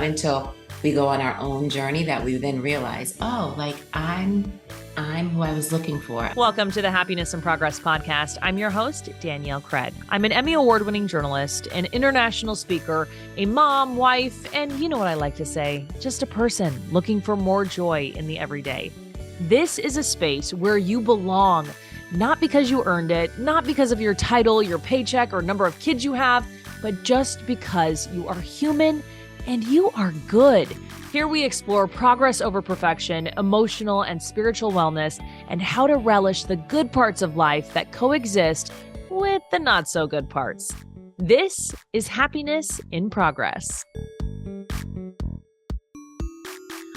until we go on our own journey that we then realize, oh, like I'm who I was looking for. Welcome to the Happiness and Progress podcast. I'm your host, Danielle Craig. I'm an Emmy award-winning journalist, an international speaker, a mom, wife, and you know what I like to say, just a person looking for more joy in the everyday. This is a space where you belong, not because you earned it, not because of your title, your paycheck, or number of kids you have, but just because you are human and you are good. Here we explore progress over perfection, emotional and spiritual wellness, and how to relish the good parts of life that coexist with the not so good parts. This is Happiness in Progress.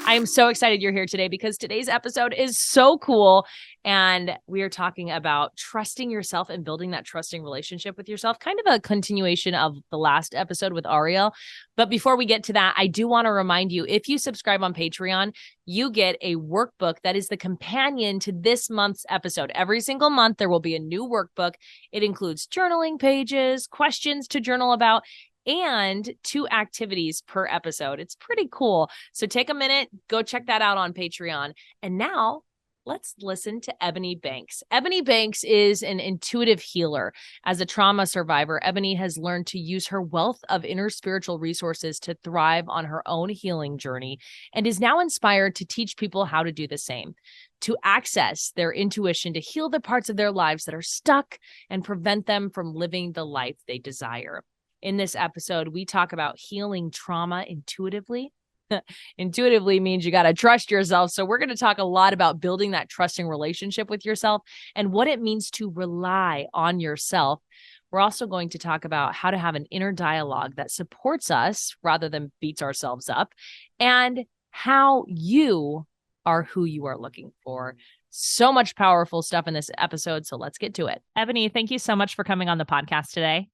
I am so excited you're here today because today's episode is so cool. And we are talking about trusting yourself and building that trusting relationship with yourself, kind of a continuation of the last episode with Ariel. But before we get to that, I do want to remind you, if you subscribe on Patreon, you get a workbook that is the companion to this month's episode. Every single month, there will be a new workbook. It includes journaling pages, questions to journal about, and 2 activities per episode. It's pretty cool. So take a minute, go check that out on Patreon. And now let's listen to Eboni Banks. Eboni Banks is an intuitive healer. As a trauma survivor, Eboni has learned to use her wealth of inner spiritual resources to thrive on her own healing journey and is now inspired to teach people how to do the same, to access their intuition, to heal the parts of their lives that are stuck and prevent them from living the life they desire. In this episode, we talk about healing trauma intuitively. Intuitively means you got to trust yourself. So we're going to talk a lot about building that trusting relationship with yourself and what it means to rely on yourself. We're also going to talk about how to have an inner dialogue that supports us rather than beats ourselves up, and how you are who you are looking for. So much powerful stuff in this episode. So let's get to it. Eboni, thank you so much for coming on the podcast today.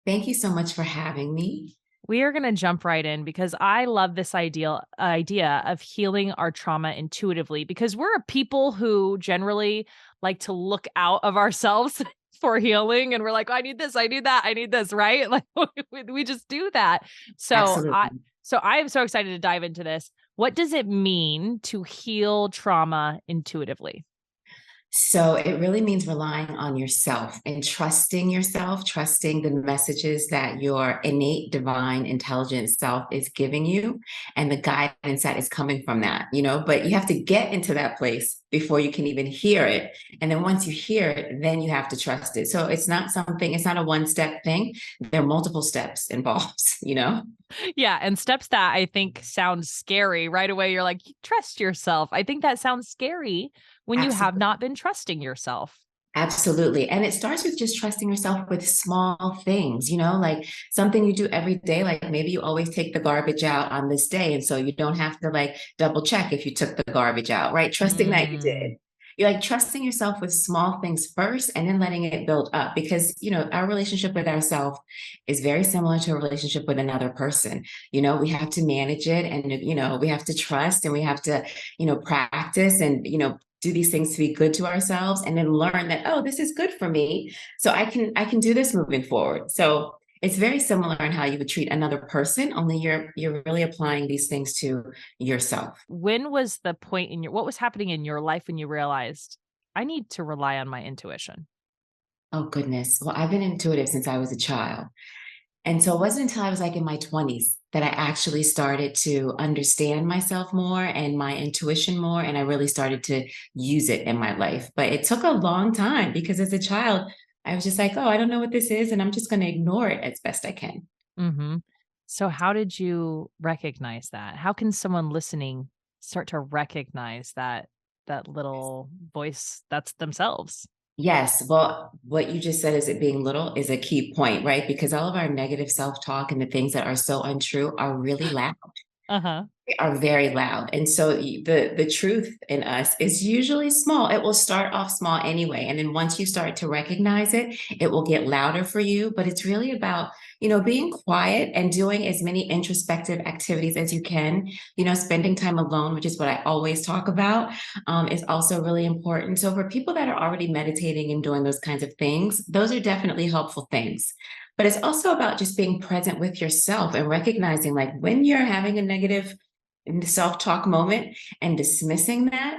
Thank you so much for having me. We are going to jump right in because I love this idea of healing our trauma intuitively, because we're a people who generally like to look out of ourselves for healing. And we're like, oh, I need this, I need that, I need this, right? Like we just do that. So Absolutely. I am so excited to dive into this. What does it mean to heal trauma intuitively? So it really means relying on yourself and trusting yourself, trusting the messages that your innate divine intelligent self is giving you and the guidance that is coming from that, but you have to get into that place before you can even hear it. And then once you hear it, then you have to trust it. So it's not a one-step thing. There are multiple steps involved. Yeah. And steps that I think sound scary right away. You're like, trust yourself. I think that sounds scary when you have not been trusting yourself. Absolutely. And it starts with just trusting yourself with small things, like something you do every day. Like maybe you always take the garbage out on this day. And so you don't have to like double check if you took the garbage out, right? Trusting that you did. You're like trusting yourself with small things first and then letting it build up, because, our relationship with ourselves is very similar to a relationship with another person. We have to manage it, and, we have to trust, and we have to, practice and, do these things to be good to ourselves, and then learn that, oh, this is good for me. So I can do this moving forward. So it's very similar in how you would treat another person, only you're really applying these things to yourself. When was the point what was happening in your life when you realized I need to rely on my intuition? Oh, goodness. Well, I've been intuitive since I was a child. And so it wasn't until I was like in my 20s that I actually started to understand myself more and my intuition more. And I really started to use it in my life. But it took a long time because as a child, I was just like, oh, I don't know what this is, and I'm just going to ignore it as best I can. Mm-hmm. So how did you recognize that? How can someone listening start to recognize that little voice that's themselves? Yes. Well, what you just said is it being little is a key point, right? Because all of our negative self-talk and the things that are so untrue are really loud. Uh-huh. They are very loud. And so the truth in us is usually small. It will start off small anyway. And then once you start to recognize it, it will get louder for you. But it's really about, being quiet and doing as many introspective activities as you can. Spending time alone, which is what I always talk about, is also really important. So for people that are already meditating and doing those kinds of things, those are definitely helpful things. but it's also about just being present with yourself and recognizing like when you're having a negative self-talk moment and dismissing that,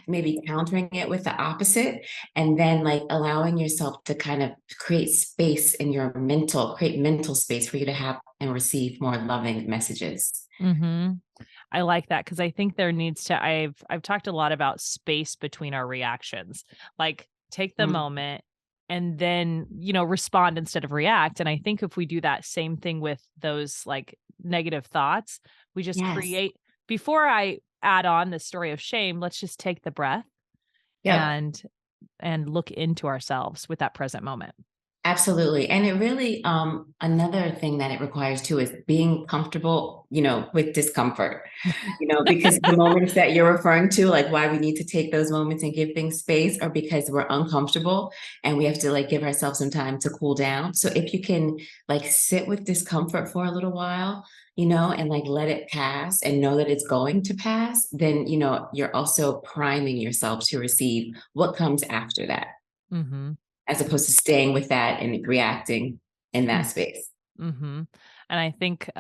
maybe countering it with the opposite, and then like allowing yourself to kind of create mental space for you to have and receive more loving messages. Mm-hmm. I like that because I think there needs to I've talked a lot about space between our reactions. Like take the Mm, moment and then, respond instead of react. And I think if we do that same thing with those like negative thoughts, we just yes. create before I add on the story of shame, let's just take the breath Yep. and look into ourselves with that present moment. Absolutely. And it really, another thing that it requires too is being comfortable, with discomfort, because the moments that you're referring to, like why we need to take those moments and give things space, are because we're uncomfortable and we have to like give ourselves some time to cool down. So if you can like sit with discomfort for a little while, and like let it pass and know that it's going to pass, then, you're also priming yourself to receive what comes after that, Mhm. as opposed to staying with that and reacting in that space. Mhm. And I think,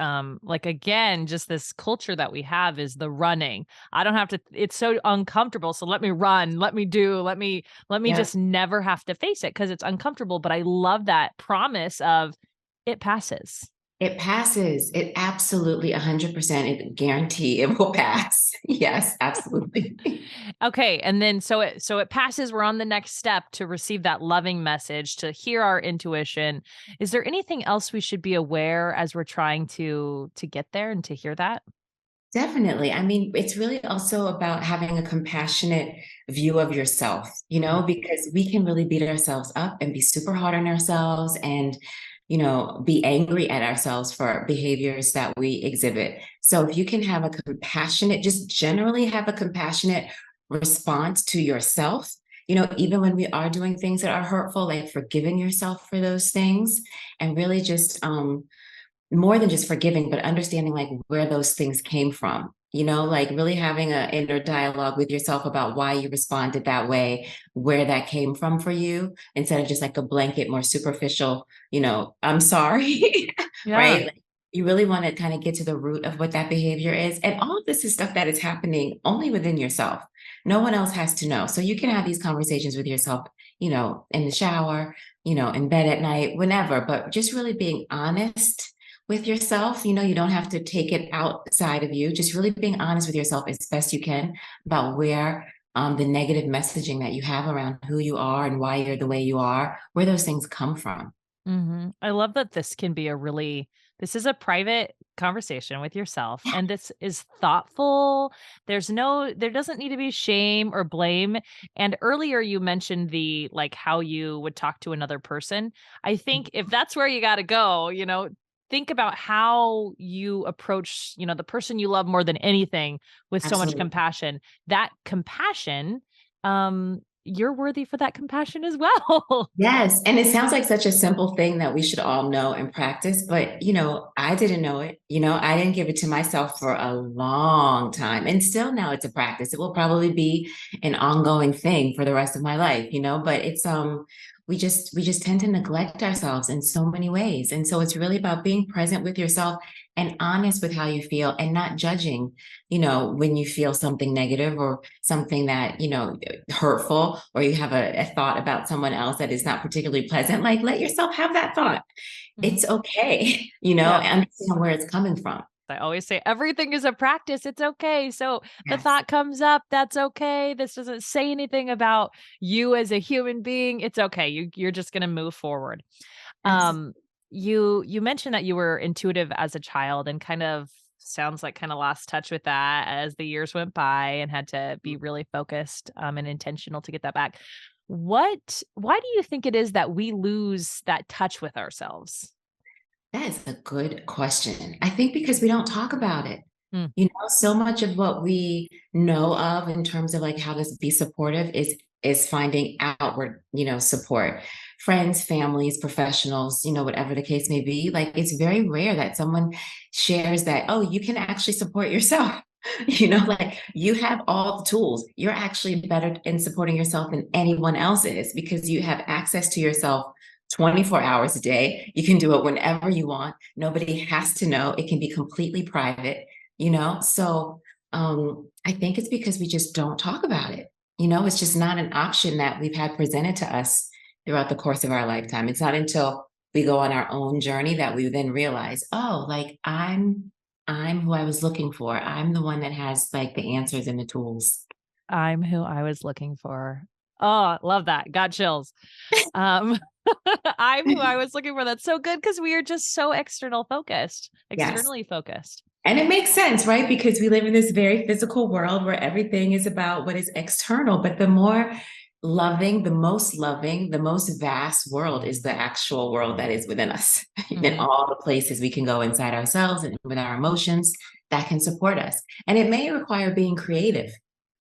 like, again, just this culture that we have is the running. I don't have to it's so uncomfortable, so let me run, let me Yeah. just never have to face it because it's uncomfortable, but I love that promise of it passes. It passes. It absolutely 100%. It guarantee it will pass. Yes, absolutely. Okay, and then so it passes, we're on the next step to receive that loving message, to hear our intuition. Is there anything else we should be aware as we're trying to get there and to hear that? Definitely. I mean, it's really also about having a compassionate view of yourself, Mm, because we can really beat ourselves up and be super hard on ourselves and, be angry at ourselves for behaviors that we exhibit. So if you can have a compassionate, just generally have a compassionate response to yourself, even when we are doing things that are hurtful, like forgiving yourself for those things and really just, more than just forgiving, but understanding like where those things came from, like really having an inner dialogue with yourself about why you responded that way, where that came from for you, instead of just like a blanket, more superficial, I'm sorry, yeah. right? Like, you really want to kind of get to the root of what that behavior is. And all of this is stuff that is happening only within yourself. No one else has to know. So you can have these conversations with yourself, in the shower, in bed at night, whenever, but just really being honest with yourself. You don't have to take it outside of you. Just really being honest with yourself as best you can about where the negative messaging that you have around who you are and why you're the way you are, where those things come from. Mhm. I love that this is a private conversation with yourself and this is thoughtful. There doesn't need to be shame or blame. And earlier you mentioned the like how you would talk to another person. I think if that's where you got to go, think about how you approach, the person you love more than anything with so much Absolutely. compassion. That compassion, you're worthy for that compassion as well. Yes. And it sounds like such a simple thing that we should all know and practice, but I didn't know it. I didn't give it to myself for a long time. And still now it's a practice. It will probably be an ongoing thing for the rest of my life, but it's we just tend to neglect ourselves in so many ways. And so it's really about being present with yourself and honest with how you feel and not judging, when you feel something negative or something that, hurtful, or you have a thought about someone else that is not particularly pleasant, like let yourself have that thought. Mhm. It's okay, Yeah. understand where it's coming from. I always say everything is a practice. It's okay. So the Yes, thought comes up. That's okay. This doesn't say anything about you as a human being. It's okay. You're just going to move forward. absolutely. Um, you mentioned that you were intuitive as a child and kind of sounds like kind of lost touch with that as the years went by and had to be really focused and intentional to get that back. Why do you think it is that we lose that touch with ourselves? That is a good question. I think because we don't talk about it. Mm, So much of what we know of in terms of like how to be supportive is finding outward, support. Friends, families, professionals, whatever the case may be. Like it's very rare that someone shares that, oh, you can actually support yourself. Like you have all the tools. You're actually better in supporting yourself than anyone else is because you have access to yourself 24 hours a day. You can do it whenever you want. Nobody has to know. It can be completely private, you know? So I think it's because we just don't talk about it. You know, it's just not an option that we've had presented to us throughout the course of our lifetime. It's not until we go on our own journey that we then realize, oh, like I'm who I was looking for. I'm the one that has like the answers and the tools. I'm who I was looking for. Oh, love that. Got chills. Um, I'm who I was looking for. That's so good because we are just so Yes. externally focused. And it makes sense, right? Because we live in this very physical world where everything is about what is external. But the more loving, the most vast world is the actual world that is within us. And Hmm. all the places we can go inside ourselves and with our emotions that can support us. And it may require being creative,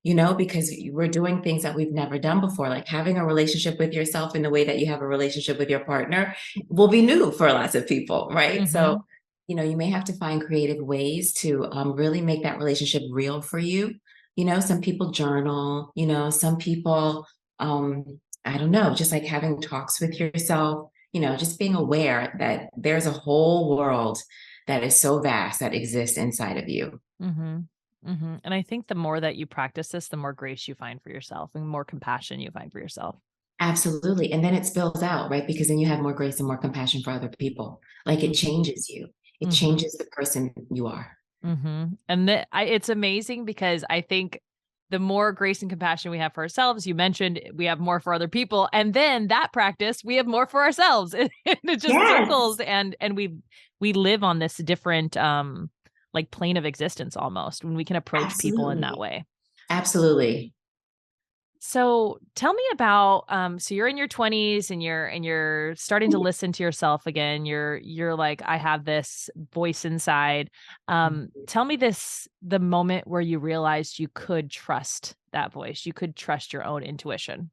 you know, because we're doing things that we've never done before, like having a relationship with yourself in the way that you have a relationship with your partner will be new for lots of people, right? So Hmm. you know, you may have to find creative ways to really make that relationship real for you. You know, some people journal, you know, some people, I don't know, just like having talks with yourself, you know, just being aware that there's a whole world that is so vast that exists inside of you. Hmm. Hmm. And I think the more that you practice this, the more grace you find for yourself and more compassion you find for yourself. Absolutely. And then it spills out, right? Because then you have more grace and more compassion for other people. Like it changes you, it Hmm. changes the person you are. And it's amazing because I think the more grace and compassion we have for ourselves, you mentioned we have more for other people, and then that practice we have more for ourselves. It just Yes, circles, and we live on this different like plane of existence almost when we can approach people in that absolutely. way. Absolutely. So tell me about so you're in your 20s and you're starting to listen to yourself again. You're like, I have this voice inside. Tell me the moment where you realized you could trust that voice. You could trust your own intuition.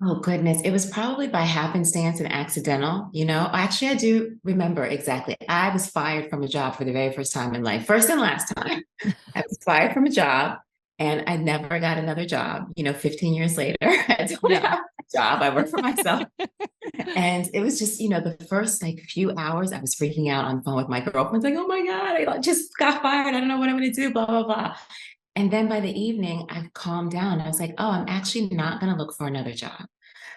Oh goodness, it was probably by happenstance and accidental, you know. Actually, I do remember exactly. I was fired from a job for the very first time in life, first and last time. I was fired from a job and I never got another job. You know, 15 years later, I don't Yeah. have a job. I work for myself. And it was just, you know, the first like few hours, I was freaking out on the phone with my girlfriends, like, oh my God, I just got fired. I don't know what I'm going to do, blah, blah, blah. And then by the evening, I calmed down. I was like, oh, I'm actually not going to look for another job.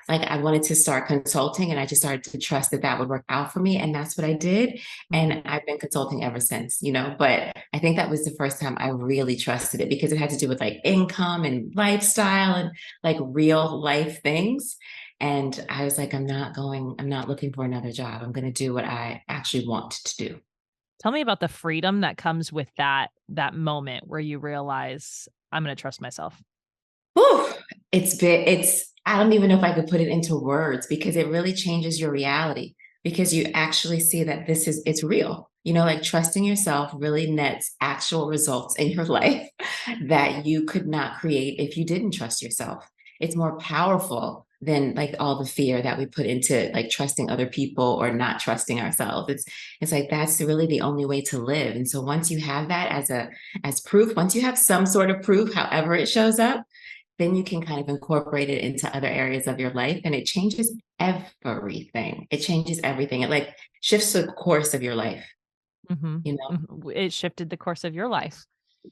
Like I wanted to start consulting and I just started to trust that that would work out for me. And that's what I did. Mhm. And I've been consulting ever since, you know, but I think that was the first time I really trusted it because it had to do with like income and lifestyle and like real life things. And I was like, I'm not looking for another job. I'm going to do what I actually want to do. Tell me about the freedom that comes with that moment where you realize I'm going to trust myself. Whew, I don't even know if I could put it into words because it really changes your reality because you actually see that it's real. You know, like trusting yourself really nets actual results in your life that you could not create if you didn't trust yourself. It's more powerful than like all the fear that we put into like trusting other people or not trusting ourselves. It's like that's really the only way to live. And so once you have that as proof, once you have some sort of proof, however it shows up, then you can kind of incorporate it into other areas of your life and it changes everything. It changes everything. It like shifts the course of your life, Mhm. you know? Mhm. It shifted the course of your life.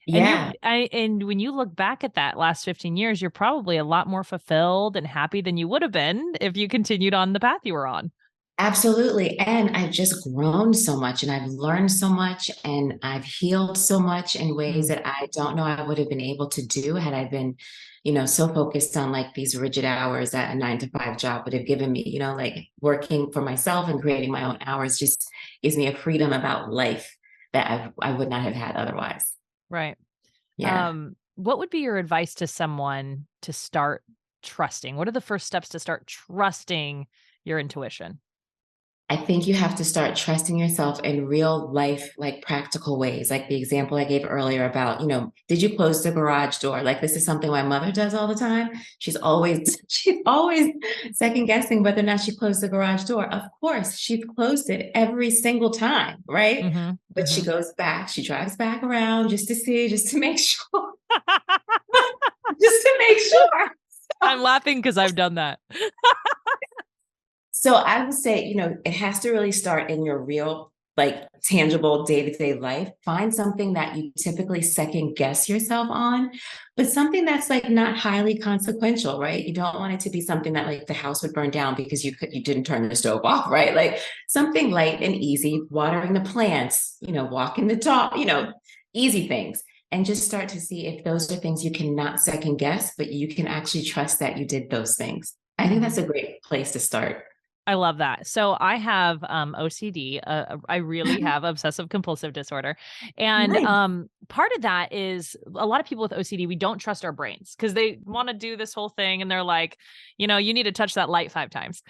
Yeah, And when you look back at that last 15 years, you're probably a lot more fulfilled and happy than you would have been if you continued on the path you were on. absolutely. And I've just grown so much and I've learned so much and I've healed so much in ways Mm. that I don't know I would have been able to do had I been, you know, so focused on like these rigid hours that a 9 to 5 job would have given me, you know, like working for myself and creating my own hours just gives me a freedom about life that I would not have had otherwise. Right. Yeah. What would be your advice to someone to start trusting? What are the first steps to start trusting your intuition? I think you have to start trusting yourself in real life, like practical ways. Like the example I gave earlier about, you know, did you close the garage door? Like this is something my mother does all the time. She's always second guessing whether or not she closed the garage door. Of course, she's closed it every single time, right? Mhm. But she Mhm. goes back, she drives back around just to see, just to make sure, just to make sure. I'm laughing because I've done that. So I would say, it has to really start in your real, like tangible day-to-day life. Find something that you typically second guess yourself on, but something that's like not highly consequential, right? You don't want it to be something that like the house would burn down because you didn't turn the stove off, right? Like something light and easy, watering the plants, walking the dog, easy things. And just start to see if those are things you cannot second guess, but you can actually trust that you did those things. I think that's a great place to start. I love that. So I have OCD. I really have obsessive compulsive disorder. And Nice. part of that is a lot of people with OCD, we don't trust our brains because they want to do this whole thing and they're like, you need to touch that light 5 times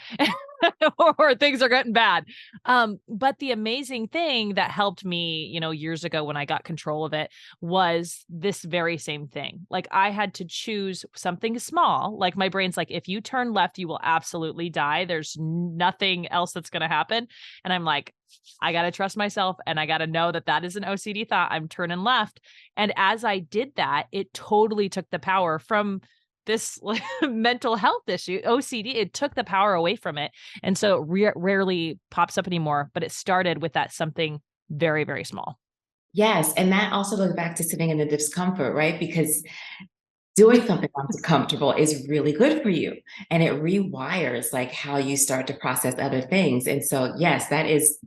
or things are getting bad. But the amazing thing that helped me, years ago when I got control of it was this very same thing. Like I had to choose something small. Like my brain's like, if you turn left, you will absolutely die. There's nothing else that's going to happen. And I'm like, I got to trust myself and I got to know that that is an OCD thought. I'm turning left. And as I did that, it totally took the power from this mental health issue, OCD. It took the power away from it. And so it rarely pops up anymore, but it started with that something very, very small. Yes. And that also goes back to sitting in the discomfort, right? Because doing something uncomfortable is really good for you. And it rewires like how you start to process other things. And so yes, that is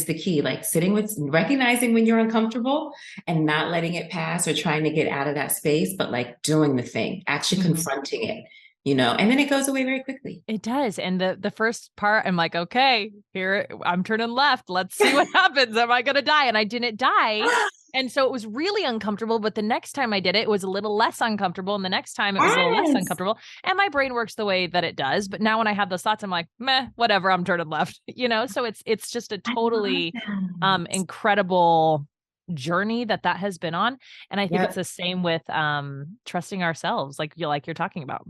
the key. Like sitting with recognizing when you're uncomfortable and not letting it pass or trying to get out of that space, but like doing the thing, actually confronting it, and then it goes away very quickly. It does. And the first part, I'm like, okay, here I'm turning left. Let's see what happens. Am I gonna die? And I didn't die. And so it was really uncomfortable. But the next time I did it, it was a little less uncomfortable. And the next time it was a little less Yes. uncomfortable. And my brain works the way that it does. But now when I have those thoughts, I'm like, meh, whatever, I'm turning left. So it's just a I love totally that. incredible journey that has been on. And I think it's Yep. the same with trusting ourselves, like you're talking about.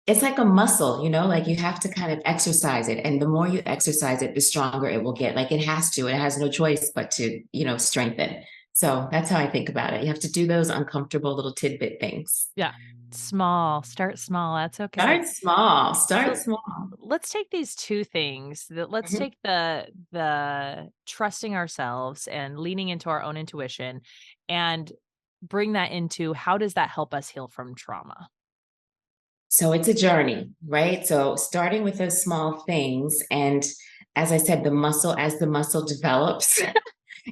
It's like a muscle, like you have to kind of exercise it. And the more you exercise it, the stronger it will get. Like it has to, it has no choice but to, strengthen. So that's how I think about it. You have to do those uncomfortable little tidbit things. Yeah. Small, start small. That's okay. Start small, start So small. let's take these two things. Let's Mhm. take the trusting ourselves and leaning into our own intuition and bring that into how does that help us heal from trauma? So it's a journey, right? So starting with those small things. And as I said, as the muscle develops,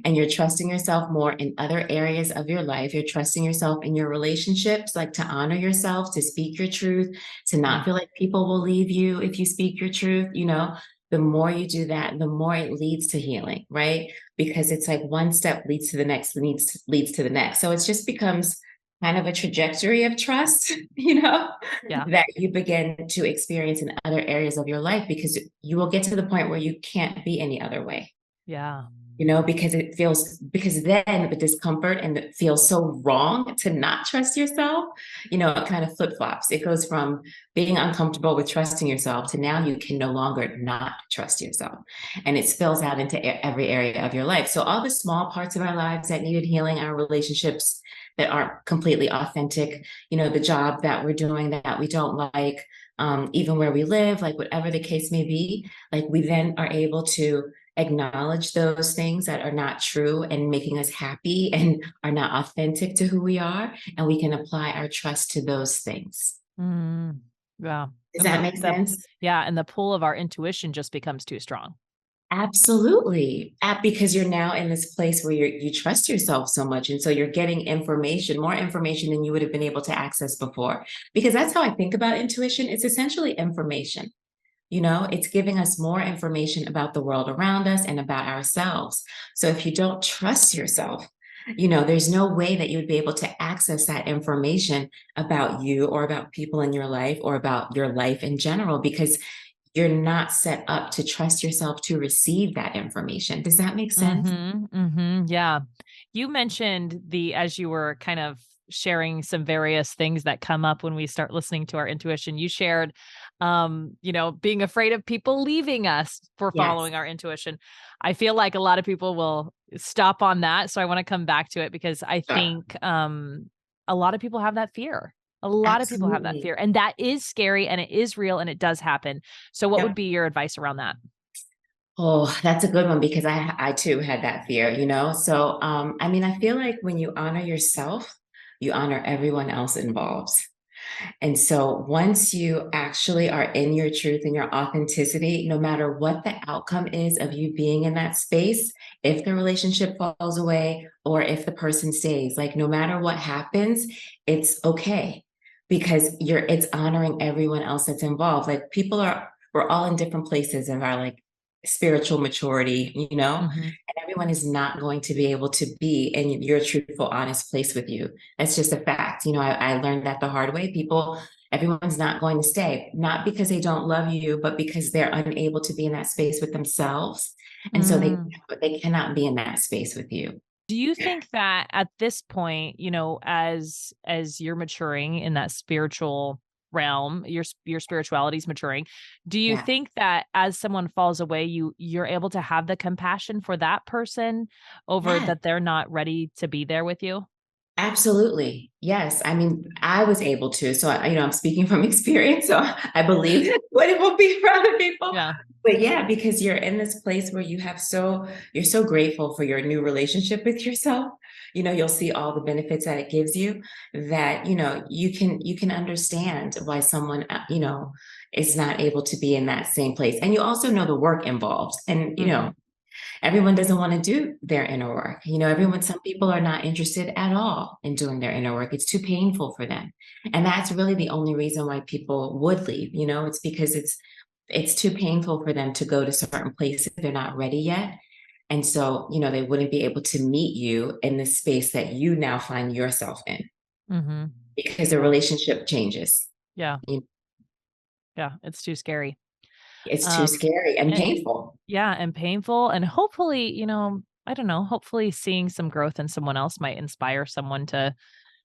and you're trusting yourself more in other areas of your life. You're trusting yourself in your relationships, like to honor yourself, to speak your truth, to not Mm. feel like people will leave you if you speak your truth. The more you do that, the more it leads to healing, right? Because it's like one step leads to the next, leads to the next. So it just becomes kind of a trajectory of trust, Yeah. that you begin to experience in other areas of your life because you will get to the point where you can't be any other way, Yeah. because then the discomfort and it feels so wrong to not trust yourself, it kind of flip flops. It goes from being uncomfortable with trusting yourself to now you can no longer not trust yourself. And it spills out into every area of your life. So all the small parts of our lives that needed healing, our relationships that aren't completely authentic, the job that we're doing that we don't like, even where we live, like whatever the case may be, like we then are able to acknowledge those things that are not true and making us happy and are not authentic to who we are. And we can apply our trust to those things. Mm. Yeah. Does And that make sense? and the pull of our intuition just becomes too strong. Absolutely. Because you're now in this place where you trust yourself so much. And so you're getting more information than you would have been able to access before. Because that's how I think about intuition. It's essentially information. It's giving us more information about the world around us and about ourselves. So if you don't trust yourself, there's no way that you would be able to access that information about you or about people in your life or about your life in general because you're not set up to trust yourself to receive that information. Does that make sense? Yeah. You mentioned as you were kind of sharing some various things that come up when we start listening to our intuition. You shared, being afraid of people leaving us for Yes. following our intuition. I feel like a lot of people will stop on that. So I want to come back to it because I Sure. think, a lot of people have that fear. A lot of people have that Absolutely. fear and that is scary and it is real and it does happen. So what would Yep. be your advice around that? Oh, that's a good one because I too had that fear, you know? So, I mean, I feel like when you honor yourself, you honor everyone else involved. And so once you actually are in your truth and your authenticity, no matter what the outcome is of you being in that space, if the relationship falls away or if the person stays, like no matter what happens, it's okay because it's honoring everyone else that's involved. Like we're all in different places of our like spiritual maturity, Mhm. and everyone is not going to be able to be in your truthful, honest place with you. That's just a fact. I learned that the hard way. Everyone's not going to stay, not because they don't love you, but because they're unable to be in that space with themselves. And so Mm. they cannot be in that space with you. Do you think that at this point, as you're maturing in that spiritual realm, your spirituality is maturing, do you Yeah. think that as someone falls away, you're able to have the compassion for that person over Yeah. that they're not ready to be there with you? Absolutely. Yes. I mean, I was able to. So, I'm speaking from experience. So I believe what it will be for other people. Yeah. But yeah, because you're in this place where you're so grateful for your new relationship with yourself. You'll see all the benefits that it gives you that, you can understand why someone, is not able to be in that same place. And you also know the work involved. And, Mhm. everyone doesn't want to do their inner work. Some people are not interested at all in doing their inner work. It's too painful for them. And that's really the only reason why people would leave. It's because it's too painful for them to go to certain places. They're not ready yet. And so, they wouldn't be able to meet you in the space that you now find yourself in Mhm. because the relationship changes. Yeah. You- Yeah, it's too scary. It's too Um, scary and and painful. yeah, and painful, and hopefully, I don't know, hopefully seeing some growth in someone else might inspire someone to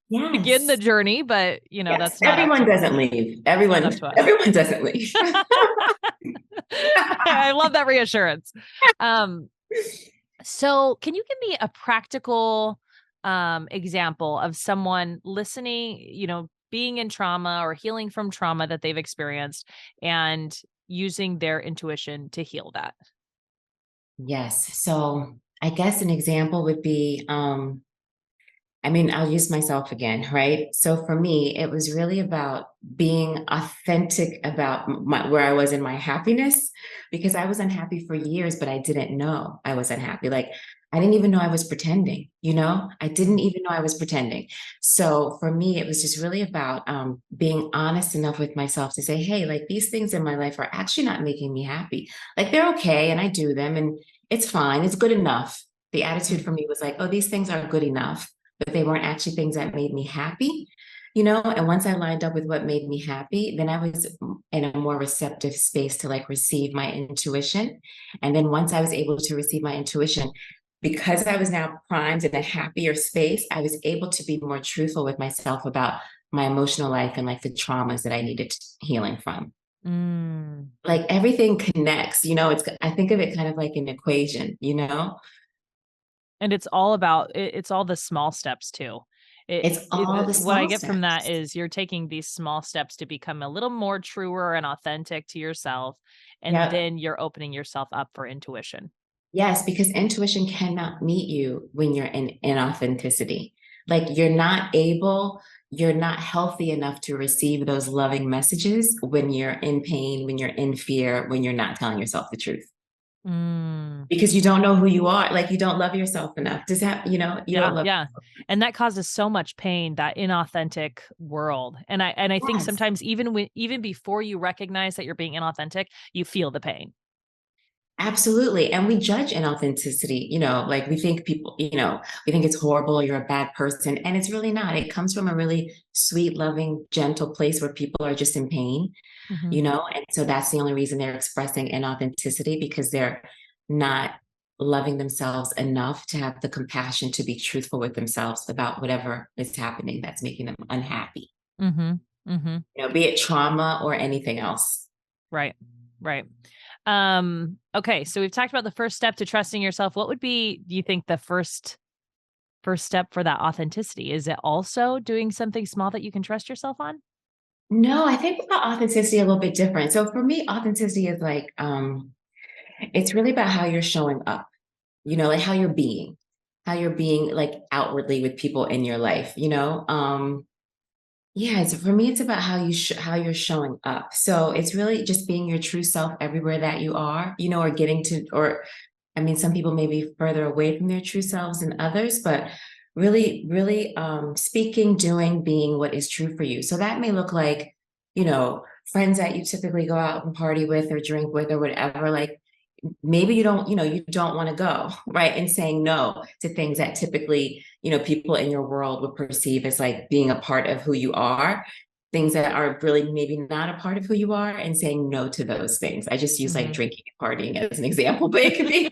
begin the Yes. journey, but, Yes. that's not up Everyone to doesn't leave. not up to us. Everyone doesn't leave. I love that reassurance. Um, so can you give me a practical, example of someone listening, being in trauma or healing from trauma that they've experienced and using their intuition to heal that? Yes. So I guess an example would be, I mean, I'll use myself again, right? So for me, it was really about being authentic about where I was in my happiness because I was unhappy for years, but I didn't know I was unhappy. Like I didn't even know I was pretending, I didn't even know I was pretending. So for me, it was just really about being honest enough with myself to say, hey, like these things in my life are actually not making me happy. Like they're okay and I do them and it's fine, it's good enough. The attitude Mm, for me was like, oh, these things are good enough, but they weren't actually things that made me happy, and once I lined up with what made me happy, then I was in a more receptive space to like receive my intuition. And then once I was able to receive my intuition, because I was now primed in a happier space, I was able to be more truthful with myself about my emotional life and like the traumas that I needed healing from. mm. Like everything connects, I think of it kind of like an equation. And it's all the small steps too. It's all the What I small get from that steps. is you're taking these small steps to become a little more truer and authentic to yourself, and Yep. then you're opening yourself up for intuition. Yes, because intuition cannot meet you when you're in inauthenticity. Like you're not healthy enough to receive those loving messages when you're in pain, when you're in fear, when you're not telling yourself the truth. Mm. Because you don't know who you are. Like you don't love yourself enough. Does that, you don't Yeah, love yeah. And that causes so much pain, that inauthentic world. And I think yourself. sometimes even before you recognize that you're being inauthentic, you feel the pain. Absolutely. And we judge inauthenticity, like we think it's horrible, you're a bad person. And it's really not. It comes from a really sweet, loving, gentle place where people are just in pain, Mhm. and so that's the only reason they're expressing inauthenticity because they're not loving themselves enough to have the compassion to be truthful with themselves about whatever is happening that's making them unhappy, Mhm. Mhm. be it trauma or anything else. Right. Right. Okay, so we've talked about the first step to trusting yourself. What would be, do you think, the first step for that authenticity? Is it also doing something small that you can trust yourself on? No, I think about authenticity a little bit different. So for me, authenticity is like It's really about how you're showing up, like how you're being like outwardly with people in your life, yeah, for me, it's about how you're showing up. So it's really just being your true self everywhere that you are, or getting to, or I mean, some people may be further away from their true selves than others, but really speaking, doing, being what is true for you. So that may look like, friends that you typically go out and party with or drink with or whatever. Like maybe you don't want to go, right? And saying no to things that typically, people in your world would perceive as like being a part of who you are, things that are really maybe not a part of who you are, and saying no to those things. I just use like Mhm. drinking and partying as an example, but it could be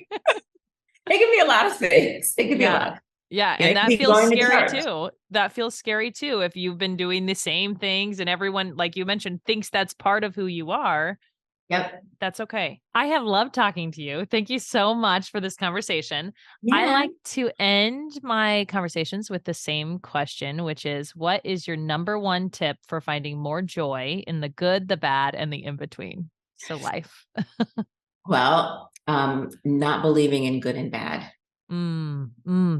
a lot of things. It could be a Yeah. lot. Yeah, It and could that be feels going to scary church. too. That feels scary too if you've been doing the same things and everyone, like you mentioned, thinks that's part of who you are. Yep. That's okay. I have loved talking to you. Thank you so much for this conversation. I Yeah. like to end my conversations with the same question, which is what is your number one tip for finding more joy in the good, the bad, and the in between? So life. Well, not believing in good and bad.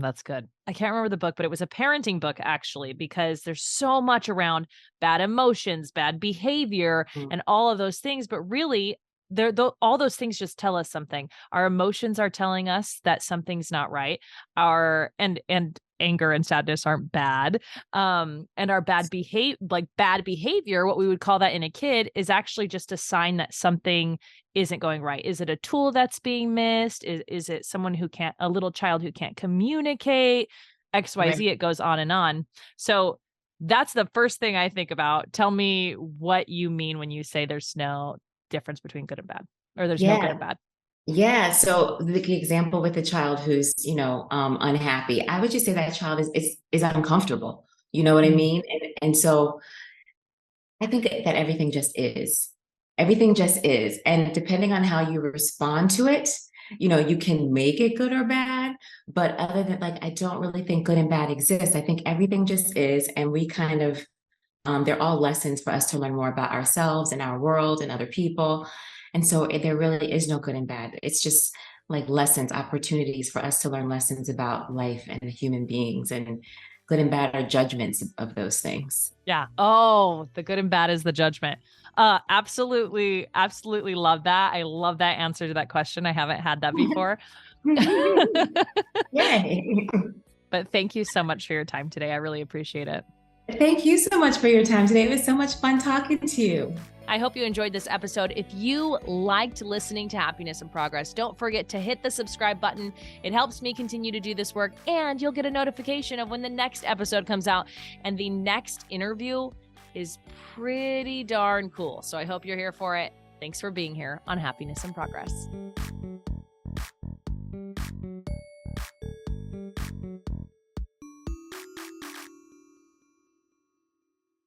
That's good. I can't remember the book, but it was a parenting book actually, because there's so much around bad emotions, bad behavior, Mm, and all of those things. But really, all those things just tell us something. Our emotions are telling us that something's not right. Our and anger and sadness aren't bad. And our bad behavior, what we would call that in a kid, is actually just a sign that something isn't going right. Is it a tool that's being missed? Is it someone a little child who can't communicate? right. XYZ, it goes on and on. So that's the first thing I think about. Tell me what you mean when you say there's no difference between good and bad, or there's no good Yeah. and bad. Yeah. So the example with the child who's, unhappy, I would just say that child is uncomfortable. You know what I Mm. mean? And so I think that everything just is. Everything just is. And depending on how you respond to it, you can make it good or bad. But other than like, I don't really think good and bad exists. I think everything just is. And we kind of, they're all lessons for us to learn more about ourselves and our world and other people. And so there really is no good and bad. It's just like lessons, opportunities for us to learn lessons about life and human beings. And good and bad are judgments of those things. Yeah. Oh, the good and bad is the judgment. Absolutely, absolutely love that. I love that answer to that question. I haven't had that before. Yay. But thank you so much for your time today. I really appreciate it. Thank you so much for your time today. It was so much fun talking to you. I hope you enjoyed this episode. If you liked listening to Happiness and Progress, don't forget to hit the subscribe button. It helps me continue to do this work, and you'll get a notification of when the next episode comes out. And the next interview is pretty darn cool. So I hope you're here for it. Thanks for being here on Happiness and Progress.